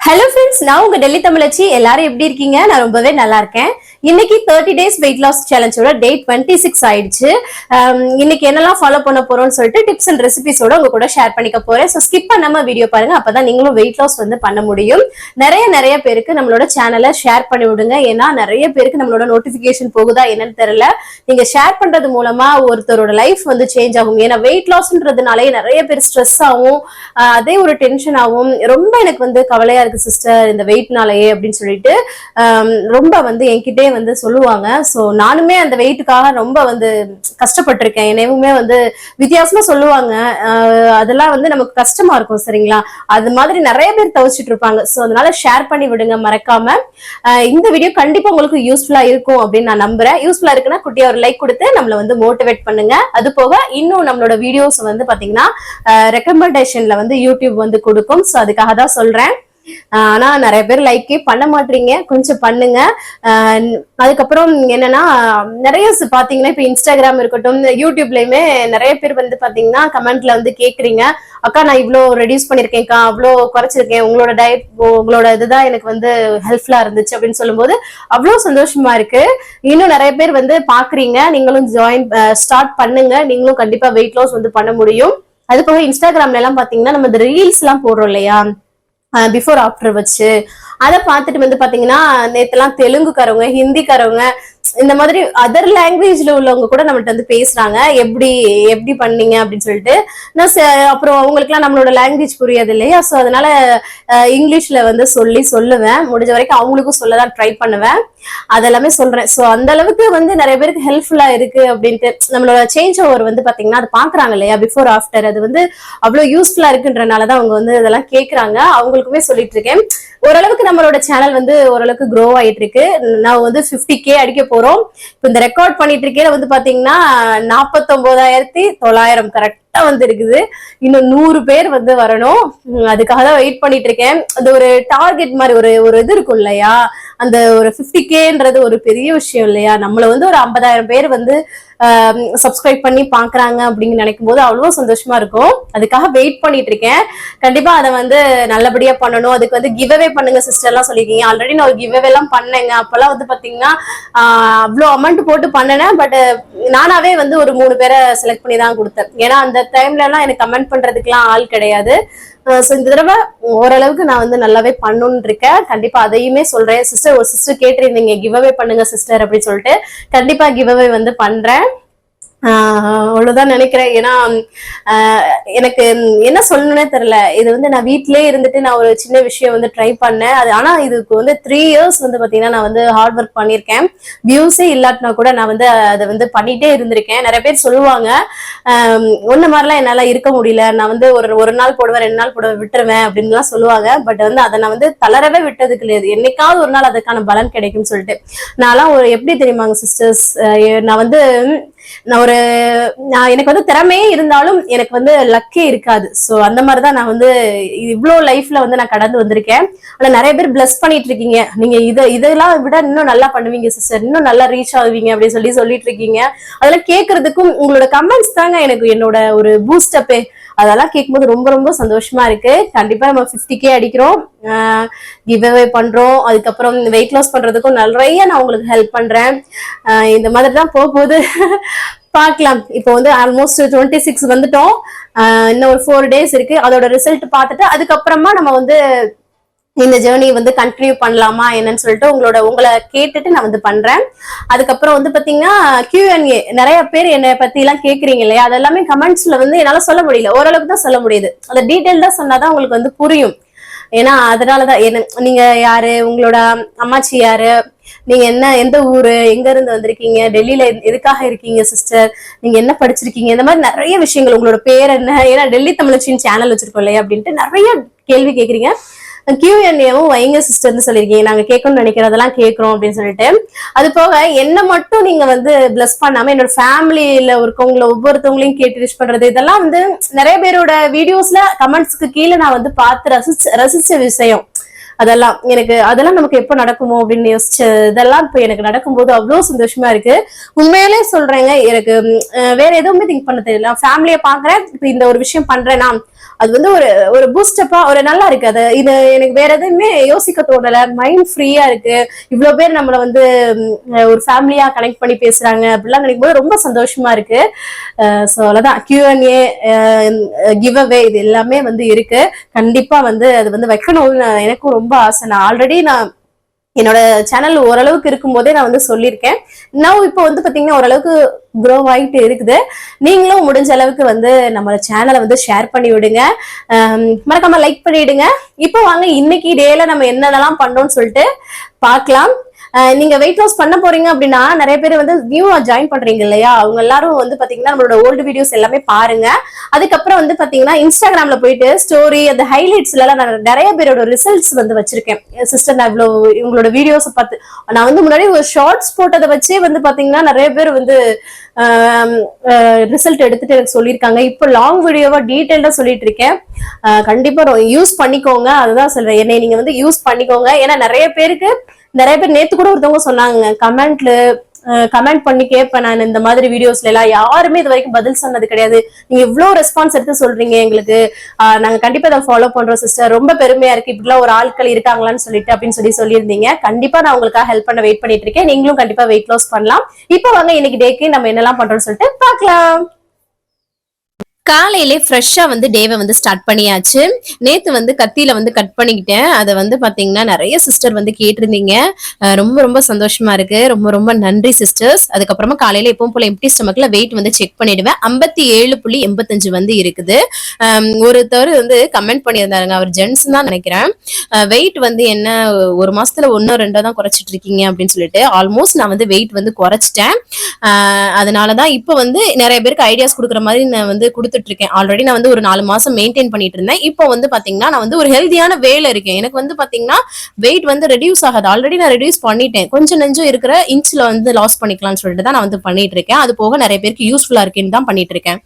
Hello friends, நான் உங்க டெல்லி தமிழச்சி. எல்லாரும் எப்படி இருக்கீங்க? நான் ரொம்பவே நல்லா இருக்கேன். இன்னைக்கு 30 டேஸ் வெயிட் லாஸ் சேலஞ்சோட டே 26 ஆயிடுச்சு. இன்னைக்கு என்னெல்லாம் ஃபாலோ பண்ண போறோம்னு சொல்லிட்டு டிப்ஸ் அண்ட் ரெசிபிஸோட உங்க கூட ஷேர் பண்ணிக்க போறேன். ஸோ ஸ்கிப் பண்ணாம வீடியோ பாருங்க, அப்பதான் நீங்களும் வெயிட் லாஸ் பண்ண முடியும். நிறைய பேருக்கு நம்மளோட சேனலை ஷேர் பண்ணி விடுங்க. ஏன்னா நிறைய பேருக்கு நம்மளோட நோட்டிபிகேஷன் போகுதா என்னன்னு தெரியல. நீங்க ஷேர் பண்றது மூலமா ஒருத்தரோட லைஃப் சேஞ்ச் ஆகும். ஏன்னா வெயிட் லாஸ்ன்றதுனாலே நிறைய பேர் ஸ்ட்ரெஸ் ஆகும், அதே ஒரு டென்ஷன் ஆகும். ரொம்ப எனக்கு கவலையா இருக்கு சிஸ்டர் இந்த வெயிட்னாலயே அப்படின்னு சொல்லிட்டு ரொம்ப என்கிட்டே சொல்லுவாங்க. சோ நானுமே அந்த வெயிட்டுக்காக ரொம்ப கஷ்டப்பட்டிருக்கேன். என்னையுமே வித்தியாசமா சொல்லுவாங்க. அதெல்லாம் நமக்கு கஷ்டமா இருக்கும். சரிங்களா? அது மாதிரி நிறைய பேர் தவிச்சிட்டு இருப்பாங்க. சோ அதனால ஷேர் பண்ணி விடுங்க மறக்காம. இந்த வீடியோ கண்டிப்பா உங்களுக்கு யூஸ்ஃபுல்லா இருக்கும் அப்படின்னு நான் நம்புறேன். யூஸ்ஃபுல்லா இருக்குன்னா குட்டியா ஒரு லைக் கொடுத்து நம்மள மோட்டிவேட் பண்ணுங்க. அது போக இன்னும் நம்மளோட வீடியோஸ் பாத்தீங்கன்னா ரெக்கமெண்டேஷன்ல யூடியூப் கொடுக்கும். சோ அதுக்காக தான் சொல்றேன். ஆனா நிறைய பேர் லைக்கே பண்ண மாட்டீங்க, கொஞ்சம் பண்ணுங்க. அதுக்கப்புறம் என்னன்னா நிறைய பாத்தீங்கன்னா இப்ப இன்ஸ்டாகிராம் இருக்கட்டும், யூடியூப்லயுமே நிறைய பேர் பாத்தீங்கன்னா கமெண்ட்ல கேக்குறீங்க, அக்கா நான் இவ்வளவு ரெடியூஸ் பண்ணிருக்கேன்க்கா, அவ்வளவு குறைச்சிருக்கேன், உங்களோட டயட் உங்களோட இதுதான் எனக்கு ஹெல்ப்ஃபுல்லா இருந்துச்சு அப்படின்னு சொல்லும் போது அவ்வளவு சந்தோஷமா இருக்கு. இன்னும் நிறைய பேர் பாக்குறீங்க, நீங்களும் ஸ்டார்ட் பண்ணுங்க. நீங்களும் கண்டிப்பா வெயிட் லாஸ் பண்ண முடியும். அது போக இன்ஸ்டாகிராம்ல எல்லாம் பாத்தீங்கன்னா நம்ம இந்த ரீல்ஸ் எல்லாம் போடுறோம் இல்லையா, பிஃபோர் ஆஃப்டர் வச்சு, அதை பார்த்துட்டு பாத்தீங்கன்னா நேத்தெல்லாம் தெலுங்குக்காரவங்க, ஹிந்திக்காரவங்க, இந்த மாதிரி அதர் லாங்குவேஜ்ல உள்ளவங்க கூட நம்மள்ட்ட பேசுறாங்க, எப்படி பண்ணீங்க அப்படின்னு சொல்லிட்டு. நான் அப்புறம் அவங்களுக்குலாம் நம்மளோட லாங்குவேஜ் புரியாது இல்லையா, சோ அதனால இங்கிலீஷ்ல சொல்லுவேன். முடிஞ்ச வரைக்கும் அவங்களுக்கும் சொல்லதான் ட்ரை பண்ணுவேன். அதெல்லாமே சொல்றேன். சோ அந்த அளவுக்கு நிறைய பேருக்கு ஹெல்ப்ஃபுல்லா இருக்கு அப்படின்ட்டு நம்மளோட சேஞ்ச் ஓவர் பாத்தீங்கன்னா அது பாக்குறாங்க இல்லையா, பிஃபோர் ஆஃப்டர். அது அவ்வளவு யூஸ்ஃபுல்லா இருக்குன்றனாலதான் அவங்க இதெல்லாம் கேக்குறாங்க. அவங்களுக்குமே சொல்லிட்டு இருக்கேன். ஓரளவுக்கு நம்மளோட சேனல் ஓரளவுக்கு க்ரோ ஆயிட்டு இருக்கு. நான் 50K அடிக்க போறோம். இப்ப இந்த ரெக்கார்ட் பண்ணிட்டு இருக்கேன் பாத்தீங்கன்னா 49,900 கரெக்டா இருக்குது. இன்னும் 100 பேர் வரணும். அதுக்காக தான் வெயிட் பண்ணிட்டு இருக்கேன். அந்த ஒரு டார்கெட் மாதிரி ஒரு இது இருக்கும் இல்லையா, அந்த ஒரு 50Kன்றது ஒரு பெரிய விஷயம் இல்லையா. நம்மள ஒரு 50,000 பேர் சப்ஸ்கிரைப் பண்ணி பாக்குறாங்க அப்படின்னு நினைக்கும் போது அவ்வளவு சந்தோஷமா இருக்கும். அதுக்காக வெயிட் பண்ணிட்டு இருக்கேன். கண்டிப்பா அதை நல்லபடியா பண்ணணும். அதுக்கு கிவ்அவே பண்ணுங்க சிஸ்டர் எல்லாம் சொல்லிருக்கீங்க. ஆல்ரெடி நான் ஒரு கிவ்அவே எல்லாம் பண்ணேங்க. அப்பெல்லாம் பாத்தீங்கன்னா அவ்வளவு அமௌண்ட் போட்டு பண்ணேன். பட் நானாவே ஒரு 3 பேரை செலக்ட் பண்ணி தான் கொடுத்தேன். ஏன்னா அந்த டைம்ல எல்லாம் எனக்கு கமெண்ட் பண்றதுக்குலாம் ஆள் கிடையாது. இந்த தடவை ஓரளவுக்கு நான் நல்லாவே பண்ணணும்னு இருக்கேன். கண்டிப்பா அதையுமே சொல்றேன். சிஸ்டர், ஒரு சிஸ்டர் கேட்டிருந்தீங்க கிவ்அவே பண்ணுங்க சிஸ்டர் அப்படின்னு சொல்லிட்டு. கண்டிப்பா கிவ்அவே பண்றேன். அவ்வளவுதான் நினைக்கிறேன். ஏன்னா எனக்கு என்ன சொல்லணும்னே தெரியல. இது நான் வீட்லயே இருந்துட்டு நான் ஒரு சின்ன விஷயம் ட்ரை பண்ணேன். அது ஆனா இதுக்கு 3 இயர்ஸ் பாத்தீங்கன்னா நான் ஹார்ட் ஒர்க் பண்ணிருக்கேன். வியூஸே இல்லாட்டினா கூட நான் அதை பண்ணிட்டே இருந்திருக்கேன். நிறைய பேர் சொல்லுவாங்க, ஒன்ன மாதிரிலாம் என்னால இருக்க முடியல, நான் ஒரு நாள் போடுவேன், 2 நாள் போடுவேன், விட்டுருவேன் அப்படின்னு எல்லாம் சொல்லுவாங்க. பட் அதை நான் தளரவே விட்டது கிடையாது. என்னைக்காவது ஒரு நாள் அதுக்கான பலன் கிடைக்கும்னு சொல்லிட்டு. நான்லாம் எப்படி தெரியுமாங்க சிஸ்டர்ஸ், நான் எனக்கு திறமையே இருந்தாலும் எனக்கு லக்கே இருக்காது. சோ அந்த மாதிரிதான் நான் இவ்வளவு லைஃப்ல நான் கடந்து வந்திருக்கேன். ஆனா நிறைய பேர் பிளஸ் பண்ணிட்டு இருக்கீங்க. நீங்க இதெல்லாம் விட இன்னும் நல்லா பண்ணுவீங்க சிஸ்டர், இன்னும் நல்லா ரீச் ஆகுவீங்க அப்படின்னு சொல்லிட்டு இருக்கீங்க. அதெல்லாம் கேட்கறதுக்கும் உங்களோட கமெண்ட்ஸ் தாங்க எனக்கு என்னோட ஒரு பூஸ்டப்பே. அதெல்லாம் கேட்கும்போது ரொம்ப ரொம்ப சந்தோஷமா இருக்கு. கண்டிப்பா நம்ம 50K அடிக்கிறோம், கிவ்அவே பண்றோம். அதுக்கப்புறம் வெயிட் லாஸ் பண்றதுக்கும் நிறைய நான் உங்களுக்கு ஹெல்ப் பண்றேன். இந்த மாதிரி தான் போகுது. பார்க்கலாம். இப்போ ஆல்மோஸ்ட் 26 வந்துட்டோம். இன்னும் ஒரு 4 டேஸ் இருக்கு. அதோட ரிசல்ட் பார்த்துட்டு அதுக்கப்புறமா நம்ம இந்த ஜேர்னி கண்டினியூ பண்ணலாமா என்னன்னு சொல்லிட்டு உங்களை கேட்டுட்டு நான் பண்றேன். அதுக்கப்புறம் பாத்தீங்கன்னா Q&A நிறைய பேர் என்னை பத்தி எல்லாம் கேக்குறீங்க இல்லையா, அதெல்லாமே கமெண்ட்ஸ்ல என்னால சொல்ல முடியல. ஓரளவுக்கு தான் சொல்ல முடியுது. அந்த டீடைல் தான் சொன்னாதான் உங்களுக்கு புரியும். ஏன்னா அதனாலதான் நீங்க யாரு, உங்களோட அம்மாச்சி யாரு, நீங்க எந்த ஊரு, எங்க இருந்து வந்திருக்கீங்க, டெல்லியில எதுக்காக இருக்கீங்க சிஸ்டர், நீங்க என்ன படிச்சிருக்கீங்க, இந்த மாதிரி நிறைய விஷயங்கள், உங்களோட பேர் என்ன, ஏன்னா டெல்லி தமிழச்சின்னு சேனல் வச்சிருக்கோம் இல்லையா அப்படின்ட்டு நிறைய கேள்வி கேக்குறீங்க. Q&Aவும் வைங்க சிஸ்டர்னு சொல்லிருக்கீங்க. நாங்க கேட்கணும்னு நினைக்கிறதெல்லாம் கேட்கிறோம் அப்படின்னு சொல்லிட்டு. அது போக என்ன மட்டும் நீங்க பிளஸ் பண்ணாம என்னோட ஃபேமிலியில இருக்கவங்கள ஒவ்வொருத்தவங்களையும் கேட்டு விஷ் பண்றது, இதெல்லாம் நிறைய பேரோட வீடியோஸ்ல கமெண்ட்ஸ்க்கு கீழே நான் பார்த்து ரசிச்ச விஷயம். அதெல்லாம் நமக்கு எப்ப நடக்குமோ அப்படின்னு யோசிச்ச இதெல்லாம் இப்ப எனக்கு நடக்கும்போது அவ்வளவு சந்தோஷமா இருக்கு. உண்மையிலே சொல்றேங்க, எனக்கு வேற எதுவுமே திங்க் பண்ண தெரியல. ஃபேமிலியை பாக்குறேன், இப்ப இந்த ஒரு விஷயம் பண்றேன்னா அது வந்து ஒரு ஒரு பூஸ்டப்பா ஒரு நல்லா இருக்கு. அது இது எனக்கு வேற எதுவுமே யோசிக்க தோணல. மைண்ட் ஃப்ரீயா இருக்கு. இவ்வளவு பேர் நம்மள வந்து ஒரு ஃபேமிலியா கனெக்ட் பண்ணி பேசுறாங்க அப்படிலாம் நினைக்கும் போது ரொம்ப சந்தோஷமா இருக்கு. ஸோ அவ்வளவுதான். Q&A, கிவ் அவே இது எல்லாமே வந்து இருக்கு. கண்டிப்பா வந்து அது வந்து வைக்கணும்னு எனக்கும் ரொம்ப ஆசை. நான் ஆல்ரெடி என்னோட சேனல் ஓரளவுக்கு இருக்கும் போதே நான் வந்து சொல்லியிருக்கேன். நான் இப்போ வந்து பாத்தீங்கன்னா ஓரளவுக்கு க்ரோ ஆகிட்டு இருக்குது. நீங்களும் முடிஞ்ச அளவுக்கு வந்து நம்ம சேனலை வந்து ஷேர் பண்ணி விடுங்க. மறக்காம லைக் பண்ணிடுங்க. இப்போ வாங்க இன்னைக்கு டேல நம்ம என்னென்னலாம் பண்ணோம்னு சொல்லிட்டு பார்க்கலாம். நீங்க வெயிட் லாஸ் பண்ண போறீங்க அப்படின்னா நிறைய பேர் வந்து நியூவா ஜாயின் பண்றீங்க இல்லையா, அவங்க எல்லாரும் வந்து பாத்தீங்கன்னா நம்மளோட ஓல்டு வீடியோஸ் எல்லாமே பாருங்க. அதுக்கப்புறம் வந்து பாத்தீங்கன்னா இன்ஸ்டாகிராம்ல போயிட்டு ஸ்டோரி அந்த ஹைலைட்ஸ்ல எல்லாம் நான் நிறைய பேரோட ரிசல்ட்ஸ் வந்து வச்சிருக்கேன். சிஸ்டர் நான் இவ்வளவு உங்களோட வீடியோஸ் பார்த்து நான் வந்து முன்னாடி ஒரு ஷார்ட்ஸ் போட்டதை வச்சே வந்து பாத்தீங்கன்னா நிறைய பேர் வந்து ரிசல்ட் எடுத்துட்டு எனக்கு சொல்லியிருக்காங்க. இப்போ லாங் வீடியோவா டீடைல்டா சொல்லிட்டு இருக்கேன். கண்டிப்பா யூஸ் பண்ணிக்கோங்க. அதுதான் சொல்றேன், என்னை நீங்க வந்து யூஸ் பண்ணிக்கோங்க. ஏன்னா நிறைய பேர் நேத்து கூட ஒருத்தவங்க சொன்னாங்க, கமெண்ட் பண்ணி கேட்பேன் நான் இந்த மாதிரி வீடியோஸ்ல எல்லாம், யாருமே இது வரைக்கும் பதில் சொன்னது கிடையாது. நீங்க இவ்வளவு ரெஸ்பான்ஸ் எடுத்து சொல்றீங்க எங்களுக்கு, நாங்க கண்டிப்பா இதை ஃபாலோ பண்றோம் சிஸ்டர், ரொம்ப பெருமையா இருக்கு, இப்படிலாம் ஒரு ஆட்கள் இருக்காங்களான்னு சொல்லிட்டு அப்படின்னு சொல்லியிருந்தீங்க. கண்டிப்பா நான் உங்களுக்காக ஹெல்ப் பண்ண வெயிட் பண்ணிட்டு இருக்கேன். நீங்களும் கண்டிப்பா வெயிட் லாஸ் பண்ணலாம். இப்போ வாங்க இன்னைக்கு டேக்கு நம்ம என்னெல்லாம் பண்றோம்னு சொல்லிட்டு பார்க்கலாம். காலையிலே ஃப்ரெஷ்ஷா வந்து டேவை வந்து ஸ்டார்ட் பண்ணியாச்சு. நேத்து வந்து கத்தியில வந்து கட் பண்ணிக்கிட்டேன். அதை வந்து பாத்தீங்கன்னா நிறைய சிஸ்டர் வந்து கேட்டிருந்தீங்க. ரொம்ப ரொம்ப சந்தோஷமா இருக்கு. ரொம்ப ரொம்ப நன்றி சிஸ்டர்ஸ். அதுக்கப்புறமா காலையில எப்பவும் போல எம்டி ஸ்டமக்ல வெயிட் வந்து செக் பண்ணிடுவேன். 57.85 வந்து இருக்குது. ஒருத்தர் வந்து கமெண்ட் பண்ணியிருந்தாருங்க, அவர் ஜென்ஸ் தான் நினைக்கிறேன். வெயிட் வந்து என்ன ஒரு மாசத்துல 1-2 தான் குறைச்சிட்டு இருக்கீங்க அப்படின்னு சொல்லிட்டு. ஆல்மோஸ்ட் நான் வந்து வெயிட் வந்து குறைச்சிட்டேன். அதனாலதான் இப்ப வந்து நிறைய பேருக்கு ஐடியாஸ் கொடுக்குற மாதிரி நான் வந்து கொடுத்துட்டு இருக்கேன். ஆல்ரெடி நான் வந்து ஒரு 4 மாசம் மெயின்டைன் பண்ணிட்டு இருந்தேன். இப்போ வந்து பாத்தீங்கன்னா நான் வந்து ஒரு ஹெல்தியான வேல இருக்கேன். எனக்கு வந்து பாத்தீங்கன்னா வெயிட் வந்து ரெடியூஸ் ஆகாது. ஆல்ரெடி நான் ரெடியூஸ் பண்ணிட்டேன். கொஞ்சம் நெஞ்சம் இருக்கிற இன்ச்ல வந்து லாஸ் பண்ணிக்கலாம்னு சொல்லிட்டு தான் நான் வந்து பண்ணிட்டு இருக்கேன். அது போக நிறைய பேருக்கு யூஸ்ஃபுல்லா இருக்குன்னு தான் பண்ணிட்டு இருக்கேன்.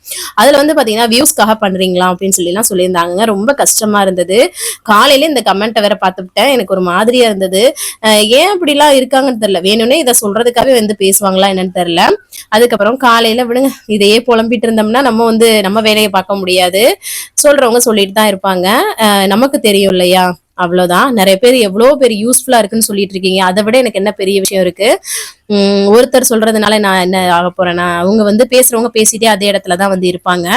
அதுல வந்து பாத்தீங்கன்னா வியூஸ்க்காக பண்றீங்களா அப்படின்னு சொல்லி எல்லாம் சொல்லியிருந்தாங்க. ரொம்ப கஷ்டமா இருந்தது. காலையில இந்த கமெண்ட்டை வேற பார்த்துட்டேன். எனக்கு ஒரு மாதிரியா இருந்தது. ஏன் இப்படி எல்லாம் இருக்காங்கன்னு தெரியல. வேணும்னே இதை சொல்றதுக்காகவே வந்து பேசுவாங்களா என்னன்னு தெரியல. அதுக்கப்புறம் காலையில விடுங்க, இதையே புலம்பிட்டு இருந்தோம்னா நம்ம வந்து நம்ம வேலையை பார்க்க முடியாது. சொல்றவங்க சொல்லிட்டு தான் இருப்பாங்க. நமக்கு தெரியும் இல்லையா, அவ்வளவுதான். நிறைய பேர் எவ்வளவு பேர் யூஸ்ஃபுல்லா இருக்குன்னு சொல்லிட்டு இருக்கீங்க. அதை விட எனக்கு என்ன பெரிய விஷயம் இருக்கு. ஒருத்தர் சொல்றதுனால நான் என்ன ஆக போறேன்னா, அவங்க வந்து பேசுறவங்க பேசிட்டே அதே இடத்துலதான் வந்து இருப்பாங்க.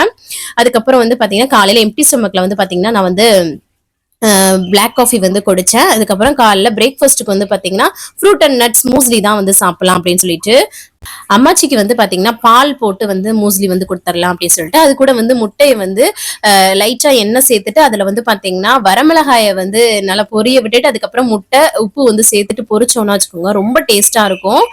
அதுக்கப்புறம் வந்து பாத்தீங்கன்னா காலையில எம்டி ஸ்டமக்ல வந்து பாத்தீங்கன்னா நான் வந்து பிளாக் காஃபி வந்து குடிச்சேன். அதுக்கப்புறம் காலைல பிரேக்ஃபாஸ்ட்டுக்கு வந்து பாத்தீங்கன்னா ஃப்ரூட் அண்ட் நட்ஸ் மூஸ்லி தான் வந்து சாப்பிடலாம் அப்படின்னு சொல்லிட்டு அம்மாச்சிக்கு வந்து பாத்தீங்கன்னா பால் போட்டு வந்து மூஸ்லி வந்து கொடுத்துடலாம் அப்படின்னு சொல்லிட்டு, அது கூட வந்து முட்டையை வந்து லைட்டா எண்ணெய் சேர்த்துட்டு அதுல வந்து பாத்தீங்கன்னா வரமிளகாயை வந்து நல்லா பொரிய விட்டுட்டு அதுக்கப்புறம் முட்டை உப்பு வந்து சேர்த்துட்டு பொரிச்சோம்னா வச்சுக்கோங்க, ரொம்ப டேஸ்டா இருக்கும்.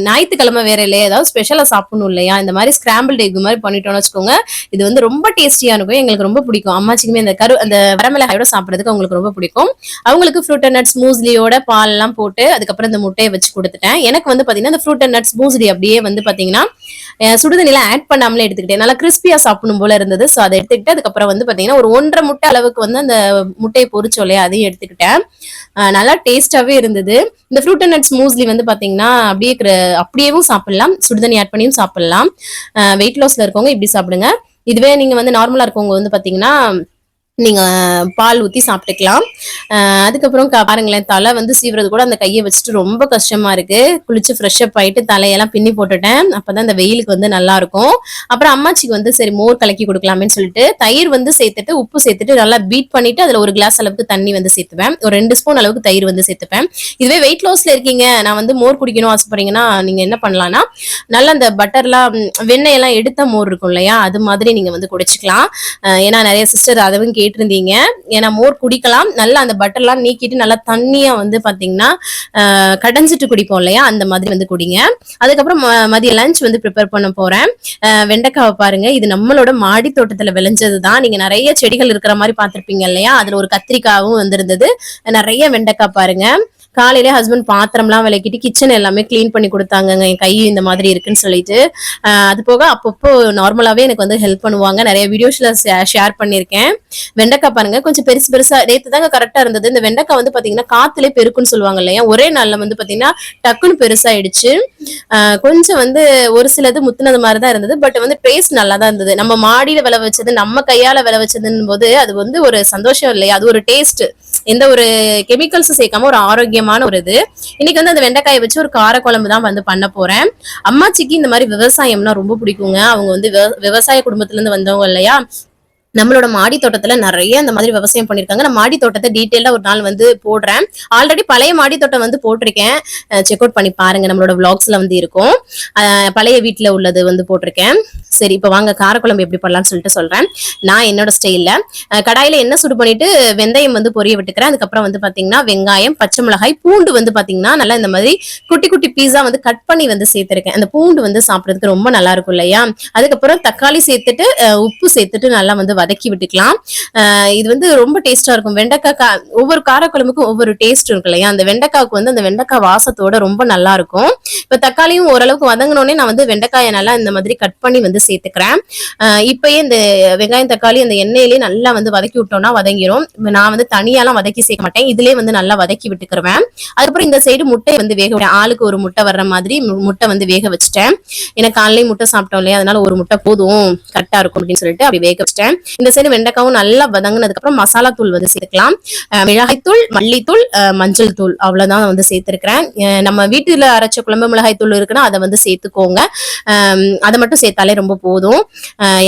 ஞாயிற்றுக்கிழமை வேற இல்லையா, ஏதாவது ஸ்பெஷலா சாப்பிடணும் இல்லையா, இந்த மாதிரி ஸ்கிராம்பிள் எக் மாதிரி பண்ணிட்டோம்னு வச்சுக்கோங்க, இது வந்து ரொம்ப டேஸ்டியா இருக்கும். எங்களுக்கு ரொம்ப பிடிக்கும். அம்மாச்சிக்குமே அந்த வரமிளகாயோட சாப்பிட்றதுக்கு அவங்களுக்கு ரொம்ப பிடிக்கும். அவங்களுக்கு ஃப்ரூட் அண்ட் நட்ஸ் மூஸ்லியோட பால் எல்லாம் போட்டு அதுக்கப்புறம் இந்த முட்டையை வச்சு கொடுத்துட்டேன். எனக்கு வந்து பாத்தீங்கன்னா இந்த ஃப்ரூட் அண்ட் நட்ஸ் மூஸ்லி அப்படியே வந்து பாத்தீங்கன்னா சுடுதண்ணில ஆட் பண்ணாமலே எடுத்துக்கிட்டேன். நல்லா கிறிஸ்பியா சாப்பிடணும் போல இருந்தது. ஸோ அதை எடுத்துக்கிட்டு அதுக்கப்புறம் வந்து பாத்தீங்கன்னா ஒரு 1.5 முட்டை அளவுக்கு வந்து அந்த முட்டையை பொரிச்சோம் இல்லையா, அதையும் எடுத்துக்கிட்டேன். நல்லா டேஸ்டாவே இருந்தது. இந்த ஃப்ரூட் அண்ட் நட்ஸ் மூஸ்லி வந்து பாத்தீங்கன்னா அப்படியேவும் சாப்பிடலாம், சுடுதண்ணி ஆட் பண்ணியும் சாப்பிடலாம். வெயிட் லாஸ்ல இருக்கவங்க இப்படி சாப்பிடுங்க. இதுவே நீங்க வந்து நார்மலா இருக்கவங்க வந்து பாத்தீங்கன்னா நீங்க பால் ஊத்தி சாப்பிட்டுக்கலாம். அதுக்கப்புறம் பாருங்களேன், தலை வந்து சீவுறது கூட அந்த கையை வச்சுட்டு ரொம்ப கஷ்டமா இருக்கு. குளிச்சு ஃப்ரெஷ் அப் ஆயிட்டு தலையெல்லாம் பின்னி போட்டுட்டேன். அப்பதான் இந்த வெயிலுக்கு வந்து நல்லா இருக்கும். அப்புறம் அம்மாச்சிக்கு வந்து சரி மோர் கலக்கி கொடுக்கலாமேன்னு சொல்லிட்டு தயிர் வந்து சேர்த்துட்டு உப்பு சேர்த்துட்டு நல்லா பீட் பண்ணிட்டு அதுல ஒரு கிளாஸ் அளவுக்கு தண்ணி வந்து சேர்த்துப்பேன். ஒரு 2 ஸ்பூன் அளவுக்கு தயிர் வந்து சேர்த்துப்பேன். இதுவே வெயிட் லாஸ்ல இருக்கீங்க, நான் வந்து மோர் குடிக்கணும் ஆசைப்படுறீங்கன்னா நீங்க என்ன பண்ணலாம்னா, நல்லா அந்த பட்டர்லாம் வெண்ணெயெல்லாம் எடுத்த மோர் இருக்கும் இல்லையா, அது மாதிரி நீங்க வந்து குடிச்சுக்கலாம். ஏன்னா நிறைய சிஸ்டர் அதவும் கேட்டிருந்தீங்க. ஏன்னா மோர் குடிக்கலாம், நல்லா அந்த பட்டர்லாம் நீக்கிட்டு நல்லா தண்ணியா வந்து பாத்தீங்கன்னா கடைஞ்சிட்டு குடிப்போம் இல்லையா, அந்த மாதிரி வந்து குடிங்க. அதுக்கப்புறம் மதிய லஞ்ச் வந்து ப்ரிப்பேர் பண்ண போறேன். வெண்டைக்காவை பாருங்க, இது நம்மளோட மாடி தோட்டத்துல விளைஞ்சதுதான். நீங்க நிறைய செடிகள் இருக்கிற மாதிரி பார்த்திருப்பீங்க இல்லையா, அதுல ஒரு கத்திரிக்காவும் வந்திருந்தது. நிறைய வெண்டைக்காய் பாருங்க. காலையில ஹஸ்பண்ட் பாத்திரம்லாம் விளக்கிட்டு கிச்சன் எல்லாமே கிளீன் பண்ணி கொடுத்தாங்கங்க. என் கை இந்த மாதிரி இருக்குன்னு சொல்லிட்டு அது போக அப்பப்போ நார்மலாவே எனக்கு வந்து ஹெல்ப் பண்ணுவாங்க. நிறைய வீடியோஸ்ல ஷேர் பண்ணிருக்கேன். வெண்டைக்காய் பாருங்க கொஞ்சம் பெருசு பெருசா நேத்து தாங்க கரெக்டா இருந்தது. இந்த வெண்டைக்காய் வந்து பாத்தீங்கன்னா காத்துலே பெருக்குன்னு சொல்லுவாங்க இல்லையா, ஒரே நாள்ல வந்து பாத்தீங்கன்னா டக்குன்னு பெருசாயிடுச்சு. கொஞ்சம் வந்து ஒரு சிலது முத்துனது மாதிரிதான் இருந்தது. பட் வந்து டேஸ்ட் நல்லா தான் இருந்தது. நம்ம மாடியில விளை வச்சது, நம்ம கையால விளை வச்சதுன்னு போது அது வந்து ஒரு சந்தோஷம் இல்லையா, அது ஒரு டேஸ்ட். எந்த ஒரு கெமிக்கல்ஸும் சேர்க்காம ஒரு ஆரோக்கியமான ஒரு இது. இன்னைக்கு வந்து அந்த வெண்டைக்காயை வச்சு ஒரு கார குழம்பு தான் வந்து பண்ண போறேன். அம்மாச்சிக்கு இந்த மாதிரி விவசாயம்னா ரொம்ப பிடிக்குங்க. அவங்க வந்து விவசாய குடும்பத்துல இருந்து வந்தவங்க இல்லையா. நம்மளோட மாடி தோட்டத்துல நிறைய இந்த மாதிரி விவசாயம் பண்ணிருக்காங்க. நான் மாடி தோட்டத்தை டீட்டெயிலா ஒரு நாள் வந்து போடுறேன். ஆல்ரெடி பழைய மாடி தோட்டம் வந்து போட்டிருக்கேன், செக் அவுட் பண்ணி பாருங்க, நம்மளோட விளாக்ஸ்ல வந்து இருக்கும். பழைய வீட்டுல உள்ளது வந்து போட்டிருக்கேன். சரி, இப்ப வாங்க காரக்குழம்பு எப்படி பண்ணலாம்னு சொல்லிட்டு சொல்றேன். நான் என்னோட ஸ்டைல்ல கடாயில எண்ணெய் சுடு பண்ணிட்டு வெந்தயம் வந்து பொரிய விட்டுக்கிறேன். அதுக்கப்புறம் வந்து பாத்தீங்கன்னா வெங்காயம், பச்சை மிளகாய், பூண்டு வந்து பாத்தீங்கன்னா நல்லா இந்த மாதிரி குட்டி குட்டி பீஸா வந்து கட் பண்ணி வந்து சேர்த்திருக்கேன். அந்த பூண்டு வந்து சாப்பிடறதுக்கு ரொம்ப நல்லா இருக்கும் இல்லையா. அதுக்கப்புறம் தக்காளி சேர்த்துட்டு உப்பு சேர்த்துட்டு நல்லா வந்து வதக்கி விட்டுக்கலாம். இது வந்து ரொம்ப டேஸ்டா இருக்கும். வெண்டைக்காய் ஒவ்வொரு காரக்குழம்புக்கும் ஒவ்வொரு டேஸ்ட் இருக்கு இல்லையா. அந்த வெண்டைக்காவுக்கு வந்து அந்த வெண்டைக்காய் வாசத்தோட ரொம்ப நல்லா இருக்கும். இப்ப தக்காளியும் ஓரளவுக்கு வதங்கினோடனே நான் வந்து வெண்டைக்காயை நல்லா இந்த மாதிரி கட் பண்ணி வந்து சேர்த்துக்கிறேன். இப்பயே இந்த வெங்காயம் தக்காளி அந்த எண்ணெயிலேயே நல்லா வந்து வதக்கி விட்டோம்னா வதங்கிரும். நான் வந்து தனியாலாம் வதக்கி சேர்க்க மாட்டேன், இதுலயே வந்து நல்லா வதக்கி விட்டுக்கிறேன். அதுக்கப்புறம் இந்த சைடு முட்டை வந்து வேக விட்டேன். ஆளுக்கு ஒரு முட்டை வர்ற மாதிரி முட்டை வந்து வேக வச்சுட்டேன். எனக்கு காலையில முட்டை சாப்பிட்டோம் இல்லையா, அதனால ஒரு முட்டை போதும், கரெக்டா இருக்கும் அப்படின்னு சொல்லிட்டு அப்படி வேக வச்சிட்டேன். இந்த சைடு வெண்டைக்காவும் நல்லா வதங்கினதுக்கு அப்புறம் மசாலா தூள் வந்து சேர்க்கலாம். மிளகாய்த்தூள், மல்லித்தூள், மஞ்சள் தூள் அவ்வளவுதான் வந்து சேர்த்திருக்கிறேன். நம்ம வீட்டுல அரைச்ச குழம்பு மிளகாய் தூள் இருக்குன்னா அதை வந்து சேர்த்துக்கோங்க. அதை மட்டும் சேர்த்தாலே ரொம்ப போதும்.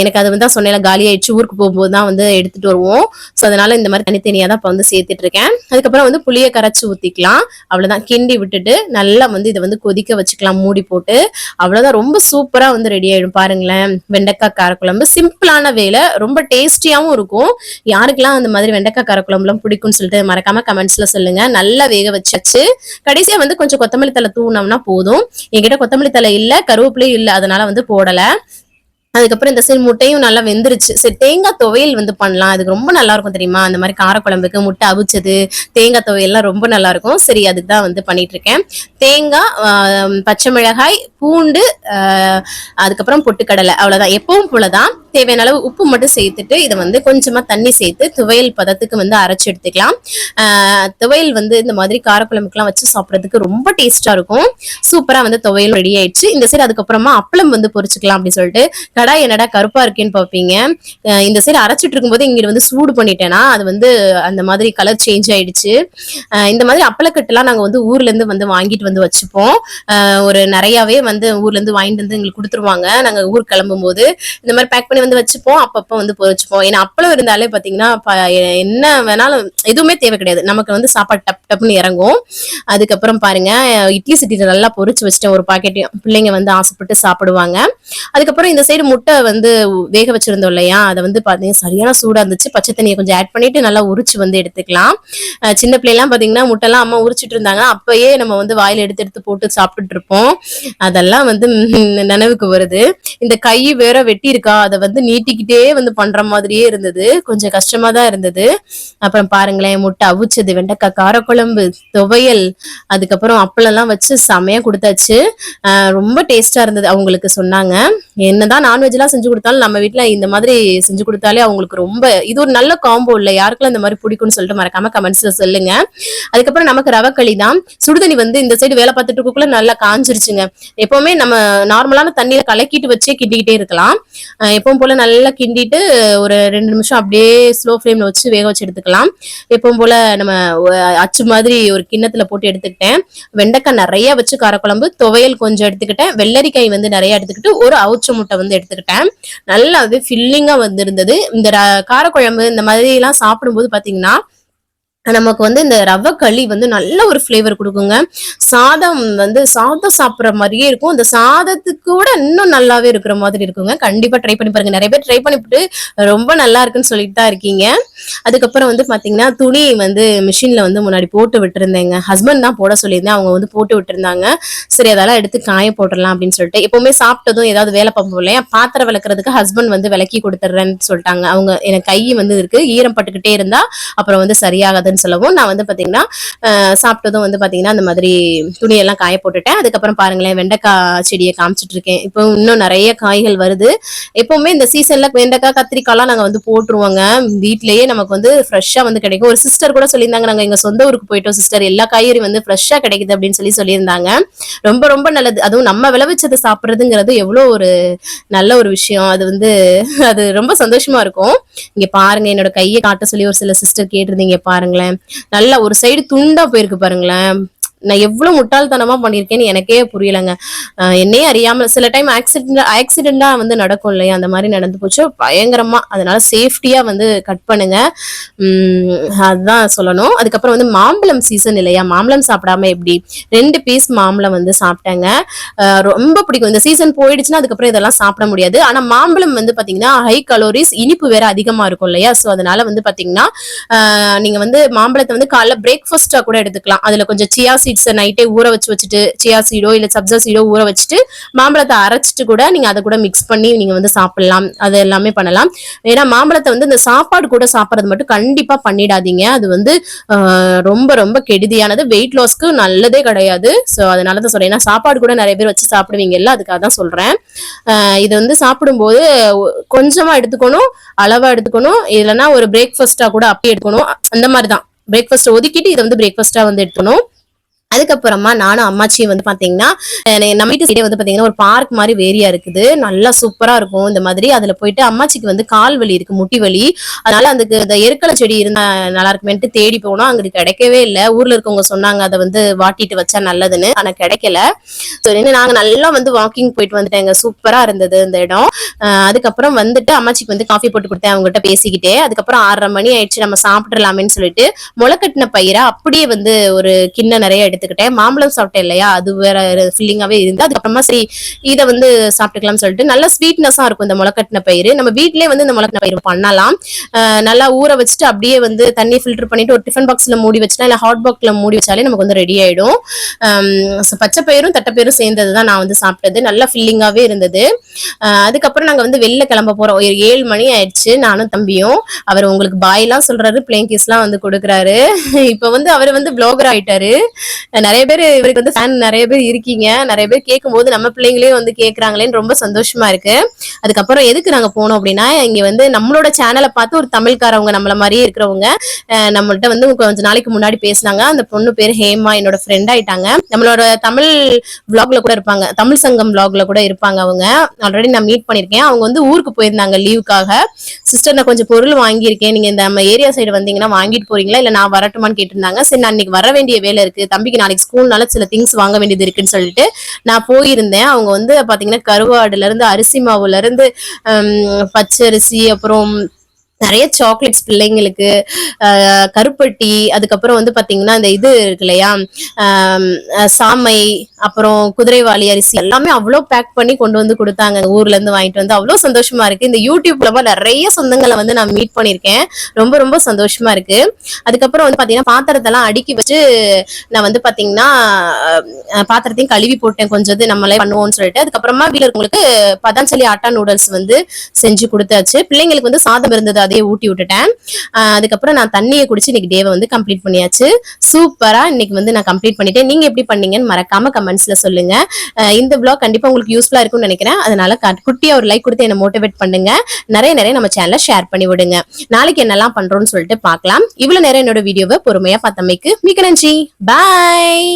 எனக்கு அது வந்து சொன்ன காலி ஆயிடுச்சு, ஊருக்கு போகும்போது தான் வந்து எடுத்துட்டு வருவோம். ஸோ அதனால இந்த மாதிரி தனித்தனியா தான் இப்போ வந்து சேர்த்துட்டு இருக்கேன். அதுக்கப்புறம் வந்து புளியை கரைச்சி ஊத்திக்கலாம். அவ்வளவுதான், கிண்டி விட்டுட்டு நல்லா வந்து இதை வந்து கொதிக்க வச்சுக்கலாம் மூடி போட்டு. அவ்வளவுதான், ரொம்ப சூப்பரா வந்து ரெடி ஆயிடும். பாருங்களேன், வெண்டைக்காய் காரக்குழம்பு சிம்பிளான வேலை, ரொம்ப டேஸ்டியாவும் இருக்கும். யாருக்கெல்லாம் அந்த மாதிரி வெண்டைக்காய் காரக்குழம்புலாம் பிடிக்கும்னு சொல்லிட்டு மறக்காம கமெண்ட்ஸ்ல சொல்லுங்க. நல்லா வேக வச்சாச்சு. கடைசியா வந்து கொஞ்சம் கொத்தமல்லி தலை தூணோம்னா போதும். என்கிட்ட கொத்தமல்லி தலை இல்ல, கருவேப்பிலையும் இல்ல, அதனால வந்து போடல. அதுக்கப்புறம் இந்த சைடு முட்டையும் நல்லா வெந்துருச்சு. சரி, தேங்காய் துவையல் வந்து பண்ணலாம், அதுக்கு ரொம்ப நல்லா இருக்கும் தெரியுமா. அந்த மாதிரி காரக்குழம்புக்கு முட்டை அவிச்சது, தேங்காய் துவையல்லாம் ரொம்ப நல்லா இருக்கும். சரி, அதுக்கு தான் வந்து பண்ணிட்டு இருக்கேன். தேங்காய், பச்சை மிளகாய், பூண்டு, அதுக்கப்புறம் பொட்டுக்கடலை, அவ்வளவுதான். எப்பவும் போலதான் தேவையான அளவு உப்பு மட்டும் சேர்த்துட்டு இதை வந்து கொஞ்சமா தண்ணி சேர்த்து துவையல் பதத்துக்கு வந்து அரைச்சு எடுத்துக்கலாம். துவையல் வந்து இந்த மாதிரி காரக்குழம்புக்குலாம் வச்சு சாப்பிட்றதுக்கு ரொம்ப டேஸ்டா இருக்கும். சூப்பரா வந்து துவையல் ரெடி ஆயிடுச்சு. இந்த சைடு அதுக்கப்புறமா அப்பளம் வந்து பொரிச்சுக்கலாம் அப்படின்னு சொல்லிட்டு கடாய் என்னடா கருப்பா இருக்கேன்னு பாப்பீங்க. இந்த சைடு அரைச்சிட்டு இருக்கும்போது இங்க வந்து சூடு பண்ணிட்டேன்னா அது வந்து அந்த மாதிரி கலர் சேஞ்ச் ஆயிடுச்சு. இந்த மாதிரி அப்பளக்கட்டுலாம் நாங்க வந்து ஊர்ல இருந்து வந்து வாங்கிட்டு வந்து வச்சுப்போம். ஒரு நிறையவே வந்து ஊர்ல இருந்து வாங்கிட்டு வந்து எங்களுக்கு கொடுத்துருவாங்க. நாங்க ஊருக்கு கிளம்பும் போது இந்த மாதிரி பேக் பண்ணி வந்து வச்சுப்போம், அப்பப்ப வந்து பொரிச்சுப்போம். ஏன்னா அப்பளம் இருந்தாலே பாத்தீங்கன்னா என்ன வேணாலும் எதுவுமே தேவை கிடையாது, நமக்கு வந்து சாப்பாடு டப் டப்னு இறங்கும். அதுக்கப்புறம் பாருங்க, இட்லி சட்டியில நல்லா பொரிச்சு வச்சுட்டேன் ஒரு பாக்கெட். பிள்ளைங்க வந்து ஆசைப்பட்டு சாப்பிடுவாங்க. அதுக்கப்புறம் இந்த சைடு முட்டை வந்து வேக வச்சிருந்தோம் இல்லையா, அதை வந்து பாத்தீங்கன்னா சரியான சூடா இருந்துச்சு. பச்சை தண்ணியை கொஞ்சம் ஆட் பண்ணிட்டு நல்லா உரிச்சு வந்து எடுத்துக்கலாம். சின்ன பிள்ளைலாம் பாத்தீங்கன்னா முட்டை எல்லாம் அம்மா உரிச்சிட்டு இருந்தாங்க, அப்பயே நம்ம வந்து வாயில எடுத்து எடுத்து போட்டு சாப்பிட்டுட்டு இருப்போம். அதெல்லாம் வந்து நினைவுக்கு வருது. இந்த கை வேற வெட்டி இருக்கா, அதை வந்து நீட்டிக்கிட்டே வந்து பண்ற மாதிரியே இருந்தது, கொஞ்சம் கஷ்டமா தான் இருந்தது. அப்புறம் பாருங்களேன், முட்டை அவிச்சது, வெண்டைக்காய் காரக்குழம்பு, துவையல், அதுக்கப்புறம் அப்பளம் எல்லாம் வச்சு செமையா கொடுத்தாச்சு. ரொம்ப டேஸ்டா இருந்தது. அவங்களுக்கு சொன்னாங்க, என்னதான் நான்வெஜ் எல்லாம் செஞ்சு கொடுத்தாலும் நம்ம வீட்டுல இந்த மாதிரி செஞ்சு கொடுத்தாலே அவங்களுக்கு ரொம்ப இது ஒரு நல்ல காம்போ இல்ல. யாருக்கெல்லாம் இந்த மாதிரி பிடிக்கும்னு சொல்லிட்டு மறக்காம கமெண்ட்ஸ்ல சொல்லுங்க. அதுக்கப்புறம் நமக்கு ரவக்களி தான். சுடுதண்ணி வந்து இந்த சைடு வேலை பார்த்துட்டு இருக்கக்குள்ள நல்லா காஞ்சிருச்சுங்க. எப்பவுமே நம்ம நார்மலான தண்ணியில கலக்கிட்டு வச்சே கிண்டிக்கிட்டே இருக்கலாம். எப்பவும் போல நல்லா கிண்டிட்டு ஒரு 2 நிமிஷம் அப்படியே ஸ்லோ ஃப்ளேம்ல வச்சு வேக வச்சு எடுத்துக்கலாம். எப்பவும் போல நம்ம அச்சு மாதிரி ஒரு கிண்ணத்துல போட்டு எடுத்துக்கிட்டேன். வெண்டைக்காய் நிறைய வச்சு காரக்குழம்பு, துவையல் கொஞ்சம் எடுத்துக்கிட்டேன், வெள்ளரிக்காய் வந்து நிறைய எடுத்துக்கிட்டு ஒரு அவுச்ச முட்டை வந்து எடுத்துக்கிட்டேன். நல்லா அது ஃபில்லிங்கா வந்து இருந்தது. இந்த காரக்குழம்பு இந்த மாதிரி எல்லாம் சாப்பிடும்போது பாத்தீங்கன்னா நமக்கு வந்து இந்த ரவை களி வந்து நல்ல ஒரு ஃபிளேவர் கொடுக்குங்க. சாதம் வந்து சாதம் சாப்பிட்ற மாதிரியே இருக்கும். அந்த சாதத்துக்கு கூட இன்னும் நல்லாவே இருக்கிற மாதிரி இருக்குங்க. கண்டிப்பா ட்ரை பண்ணி பாருங்க. நிறைய பேர் ட்ரை பண்ணிவிட்டு ரொம்ப நல்லா இருக்குன்னு சொல்லிட்டு தான் இருக்கீங்க. அதுக்கப்புறம் வந்து பாத்தீங்கன்னா துணி வந்து மிஷின்ல வந்து முன்னாடி போட்டு விட்டுருந்தேங்க. ஹஸ்பண்ட் தான் போட சொல்லியிருந்தேன், அவங்க வந்து போட்டு விட்டுருந்தாங்க. சரி, அதெல்லாம் எடுத்து காய போட்டுடலாம் அப்படின்னு சொல்லிட்டு எப்பவுமே சாப்பிட்டதும் ஏதாவது வேலை பார்ப்போம் இல்லையா, பாத்திரம் விளக்குறதுக்கு ஹஸ்பண்ட் வந்து விளக்கி கொடுத்துட்றேன்னு சொல்லிட்டாங்க. அவங்க எனக்கு கை வந்து இருக்கு, ஈரம் பட்டுக்கிட்டே இருந்தா அப்புறம் வந்து சரியாகாது, இருக்குன்னு சொல்லவும் நான் வந்து பாத்தீங்கன்னா சாப்பிட்டதும் வந்து பாத்தீங்கன்னா அந்த மாதிரி துணியெல்லாம் காய போட்டுட்டேன். அதுக்கப்புறம் பாருங்களேன், வெண்டைக்காய் செடியை காமிச்சிட்டு இருக்கேன். இப்போ இன்னும் நிறைய காய்கள் வருது. எப்பவுமே இந்த சீசன்ல வெண்டைக்காய் கத்திரிக்காய்லாம் நாங்க வந்து போட்டுருவோங்க. வீட்லயே நமக்கு வந்து ஃப்ரெஷ்ஷா வந்து கிடைக்கும். ஒரு சிஸ்டர் கூட சொல்லியிருந்தாங்க, நாங்க எங்க சொந்த ஊருக்கு போயிட்டோம் சிஸ்டர், எல்லா காய்கறி வந்து ஃப்ரெஷ்ஷா கிடைக்குது அப்படின்னு சொல்லியிருந்தாங்க. ரொம்ப ரொம்ப நல்லது. அதுவும் நம்ம விளைவிச்சதை சாப்பிடுறதுங்கிறது எவ்வளவு ஒரு நல்ல ஒரு விஷயம். அது வந்து அது ரொம்ப சந்தோஷமா இருக்கும். இங்க பாருங்க, என்னோட கையை காட்ட சொல்லி ஒரு சில சிஸ்டர் கேட்டிருந்தீங்க பாருங்களேன். நல்லா ஒரு சைடு துண்டா போயிருக்கு பாருங்களேன். நான் எவ்வளவு முட்டாள்தனமா பண்ணிருக்கேன்னு எனக்கே புரியலங்க. என்னையே அறியாம சில டைம் ஆக்சிடென்டா வந்து நடக்கும் இல்லையா, அந்த மாதிரி நடந்து போச்சு பயங்கரமா. அதனால சேஃப்டியா வந்து கட் பண்ணுங்க. அதுதான் சொல்லணும். அதுக்கப்புறம் வந்து மாம்பழம் சீசன் இல்லையா, மாம்பழம் சாப்பிடாம எப்படி, 2 பீஸ் மாம்பழம் வந்து சாப்பிட்டேங்க. ரொம்ப பிடிக்கும். இந்த சீசன் போயிடுச்சுன்னா அதுக்கப்புறம் இதெல்லாம் சாப்பிட முடியாது. ஆனா மாம்பழம் வந்து பாத்தீங்கன்னா ஹை கலோரிஸ், இனிப்பு வேற அதிகமா இருக்கும் இல்லையா. சோ அதனால வந்து பாத்தீங்கன்னா நீங்க வந்து மாம்பழத்தை வந்து காலைல பிரேக்ஃபாஸ்டா கூட எடுத்துக்கலாம். அதுல கொஞ்சம் சியா சீட்ஸ் நைட்டே ஊற வச்சுட்டு, சியா சீடோ இல்ல சப்ஜா சீடோ ஊற வச்சுட்டு மாம்பழத்தை அரைச்சிட்டு கூட நீங்க அதை கூட மிக்ஸ் பண்ணி நீங்க வந்து சாப்பிடலாம். அது எல்லாமே பண்ணலாம். ஏன்னா மாம்பழத்தை வந்து இந்த சாப்பாடு கூட சாப்பிடறது மட்டும் கண்டிப்பா பண்ணிடாதீங்க. அது வந்து ரொம்ப ரொம்ப கெடுதியானது, வெயிட் லாஸ்க்கு நல்லதே கிடையாது. சோ அதனாலதான் சொல்றேன். ஏன்னா சாப்பாடு கூட நிறைய பேர் வச்சு சாப்பிடுவீங்கல்ல, அதுக்காக தான் சொல்றேன். இது வந்து சாப்பிடும்போது கொஞ்சமா எடுத்துக்கணும், அளவா எடுத்துக்கணும். இல்லைன்னா ஒரு பிரேக்ஃபாஸ்டா கூட அப்படி எடுக்கணும். அந்த மாதிரிதான் பிரேக்ஃபாஸ்ட் ஒதுக்கிட்டு இதை வந்து பிரேக்ஃபாஸ்டா வந்து எடுக்கணும். அதுக்கப்புறமா நானும் அம்மாச்சியும் வந்து பாத்தீங்கன்னா நம்ம வீட்டு சைடே வந்து பாத்தீங்கன்னா ஒரு பார்க் மாதிரி வேரியா இருக்குது, நல்லா சூப்பரா இருக்கும். இந்த மாதிரி அதுல போயிட்டு அம்மாச்சிக்கு வந்து கால் வலி இருக்கு, முட்டி வலி. அதனால அதுக்கு இந்த எருக்கலை செடி இருந்தா நல்லா இருக்குமேன்ட்டு தேடி போனோம். அங்க கிடைக்கவே இல்லை. ஊர்ல இருக்கவங்க சொன்னாங்க அதை வந்து வாட்டிட்டு வச்சா நல்லதுன்னு, ஆனா கிடைக்கல. நாங்க நல்லா வந்து வாக்கிங் போயிட்டு வந்துட்டேங்க. சூப்பரா இருந்தது இந்த இடம். அதுக்கப்புறம் வந்துட்டு அம்மாச்சிக்கு வந்து காஃபி போட்டு கொடுத்தேன் அவங்ககிட்ட பேசிக்கிட்டே. அதுக்கப்புறம் 6:30 மணி ஆயிடுச்சு, நம்ம சாப்பிடலாமேன்னு சொல்லிட்டு முளைக்கட்டின பயிரை அப்படியே வந்து ஒரு கிண்ண நிறைய எடுத்துக்கிட்டேன். மாம்பழம் சாப்பிட்டேன் இல்லையா, அது வேற ஃபீலிங்காவே இருந்து அதுக்கப்புறமா சரி இதை வந்து சாப்பிட்டுக்கலாம்னு சொல்லிட்டு, நல்ல ஸ்வீட்னஸா இருக்கும் இந்த முளைக்கட்டின பயிர். நம்ம வீட்லயே வந்து இந்த முளைக்கட்டின பயிர் பண்ணலாம். நல்லா ஊற வச்சுட்டு அப்படியே வந்து தண்ணி ஃபில்டர் பண்ணிட்டு ஒரு டிஃபன் பாக்ஸ்ல மூடி வச்சுட்டா இல்ல ஹாட் பாக்ஸ்ல மூடி வச்சாலே நமக்கு வந்து ரெடி ஆயிடும். பச்சை பயிரும் தட்டைப்பயிரும் சேர்ந்ததுதான் நான் வந்து சாப்பிட்டது. நல்லா ஃபில்லிங்காவே இருந்தது. அதுக்கப்புறம் நாங்க வந்து வெளில கிளம்ப போறோம். 7 மணி ஆயிடுச்சு. நானும் தம்பியும். அவர் உங்களுக்கு பாய் எல்லாம் சொல்றாரு, பிளேன் கிஸ் எல்லாம் வந்து கொடுக்குறாரு. இப்ப வந்து அவர் வந்து பிளாகர் ஆயிட்டாரு. நிறைய பேர் இவருக்கு வந்து ஃபேன் நிறைய பேர் இருக்கீங்க. நிறைய பேர் கேட்கும் போது நம்ம பிள்ளைங்களே வந்து கேட்கறாங்களேன்னு ரொம்ப சந்தோஷமா இருக்கு. அதுக்கப்புறம் எதுக்கு நாங்க போனோம் அப்படின்னா, இங்க வந்து நம்மளோட சேனலை பார்த்து ஒரு தமிழ்காரவங்க நம்மள மாதிரியே இருக்கிறவங்க நம்மள்ட்ட வந்து கொஞ்ச நாளைக்கு முன்னாடி பேசினாங்க. அந்த பொண்ணு பேர் ஹேமா, என்னோட ஃப்ரெண்ட் ஆயிட்டாங்க. நம்மளோட தமிழ் விளாக்ல கூட இருப்பாங்க, தமிழ் சங்கம் விளாக்ல கூட இருப்பாங்க. அவங்க ஆல்ரெடி நான் மீட் பண்ணிருக்கேன். அவங்க வந்து ஊருக்கு போயிருந்தாங்க லீவுக்காக. சிஸ்டர் நான் கொஞ்சம் பொருள் வாங்கியிருக்கேன், நீங்க இந்த நம்ம ஏரியா சைடு வந்தீங்கன்னா வாங்கிட்டு போறீங்களா இல்ல நான் வரட்டுமான்னு கேட்டிருந்தாங்க. சரி நான் இன்னைக்கு வர வேண்டிய வேலை இருக்கு, தம்பிக்கு நாளைக்கு ஸ்கூல்னால சில திங்ஸ் வாங்க வேண்டியது இருக்குன்னு சொல்லிட்டு நான் போயிருந்தேன். அவங்க வந்து பாத்தீங்கன்னா கருவாடுல இருந்து அரிசி மாவுல இருந்து பச்சரிசி, அப்புறம் நிறைய சாக்லேட்ஸ் பிள்ளைங்களுக்கு, கருப்பட்டி, அதுக்கப்புறம் வந்து பாத்தீங்கன்னா இந்த இது இருக்கு இல்லையா சாமை, அப்புறம் குதிரைவாளி அரிசி எல்லாமே அவ்வளோ பேக் பண்ணி கொண்டு வந்து கொடுத்தாங்க. ஊர்ல இருந்து வாங்கிட்டு வந்து அவ்வளோ சந்தோஷமா இருக்கு. இந்த யூடியூப்ல நிறைய சொந்தங்களை வந்து நான் மீட் பண்ணிருக்கேன். ரொம்ப ரொம்ப சந்தோஷமா இருக்கு. அதுக்கப்புறம் வந்து பாத்தீங்கன்னா பாத்திரத்தெல்லாம் அடுக்கி வச்சு நான் வந்து பாத்தீங்கன்னா பாத்திரத்தையும் கழுவி போட்டேன். கொஞ்சம் நம்மளே பண்ணுவோம்னு சொல்லிட்டு. அதுக்கப்புறமா வீட்டுல இருக்கவங்களுக்கு பதாஞ்சலி ஆட்டா நூடுல்ஸ் வந்து செஞ்சு கொடுத்தாச்சு. பிள்ளைங்களுக்கு வந்து சாதம் இருந்தது, அதே ஊட்டி விட்டுட்டேன். அதுக்கப்புறம் நான் தண்ணியை குடிச்சு இன்னைக்கு டேவை வந்து கம்ப்ளீட் பண்ணியாச்சு. சூப்பரா இன்னைக்கு வந்து நான் கம்ப்ளீட் பண்ணிட்டேன். நீங்க எப்படி பண்ணீங்கன்னு மறக்காம கமெண்ட்ஸ்ல சொல்லுங்க. இந்த vlog கண்டிப்பா உங்களுக்கு யூஸ்ஃபுல்லா இருக்கும்னு நினைக்கிறேன். அதனால குட்டியா ஒரு லைக் கொடுத்து என்ன மோட்டிவேட் பண்ணுங்க. நிறைய நம்ம சேனலை ஷேர் பண்ணி விடுங்க. நாளைக்கு என்னெல்லாம் பண்றோம்னு சொல்லிட்டு பார்க்கலாம். இவ்வளவு நேரம் என்னோட வீடியோவை பொறுமையா பார்த்தமைக்கு மிக்க நன்றி. பாய்.